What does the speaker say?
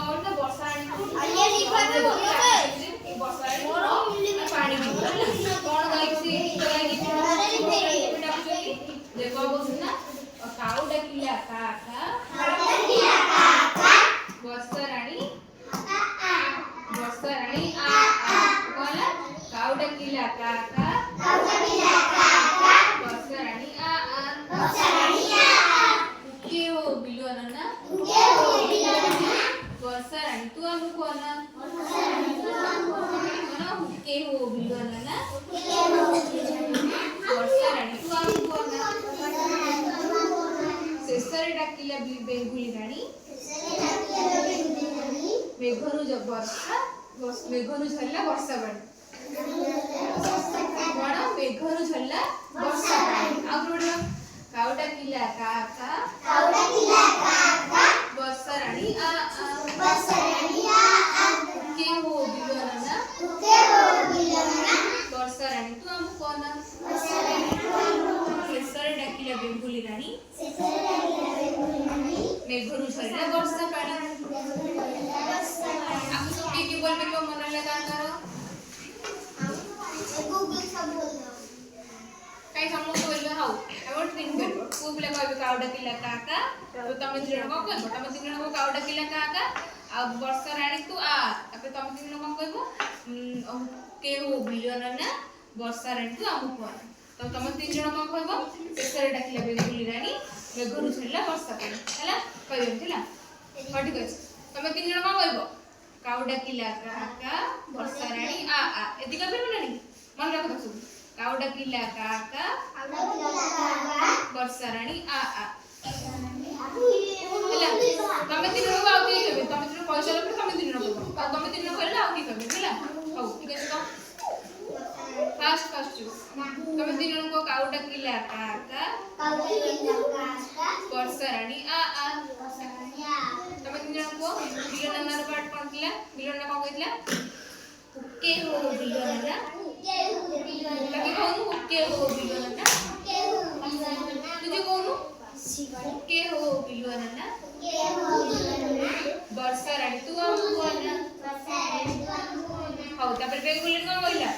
बोलता वर्षा रानी को ये लिखा है बोलो बे वर्षा रानी पानी कौन गाइसी देखो बोलना काऊ डाकिला काका वर्षा रानी आ कौन काऊ डाकिला काका वर्षा रानी आ के हो बिलु अनना वर्षा रानी तू हम कौन के हो बिलु अनना वर्षा रानी तू हम कौन शेषरे डाकिला बेंगुली रानी मेघनु जब वर्षा मेघनु झल्ला वर्षा बाणी कौन मेघनु झल्ला वर्षा बाणी आगुड़ काउडा किला काका वर्षा रानी आ के हो बिलुअनना वर्षा रानी तू हम कौन शेषरे डाकिला बेंगुली रानी मेघनु झल्ला वर्षा बाणी आप सब के बोलबे को मन लगा करो काय समूह बोल हाउ अबाउट थिंक करो को बोले कहबे काउडा किला काका तो तमे तीन को कहबो तमे तीन को काउडा किला काका आ वर्षा रानी तू आ तबे तमे तीन को कहबो के हो बिलियन ना वर्षा रानी तू आमु कोन तो तमे तीन जण को कहबो शेषरे डाकिला बेंगुली रानी मेघनु झल्ला वर्षा पानी हला कहबो थिला ठीक अछि तमे तीन जण को कहबो काउडा किला काका वर्षा रानी आ एति कहबे नहीं मन रख दो काउडा किला काका वर्षा रानी आ हला तमे तीन को आउ के कहबे तमे तीन पैसा लगे तमे तीन को तमे तीन को कहले आउ के कहबे हला हो ठीक है तो फास्ट तमे तीन को काउडा किला काका वर्षा रानी आ तमे तीन को बिलन नंबर पार्ट कोन किला बिलन ना को कहला के हो बिलन ना लगे कहनु के हो बिलन ना तुझे कहनु के हो बिलन ना वर्षा रानी तू हम कोन हाउ तापर बेंगुली को कहला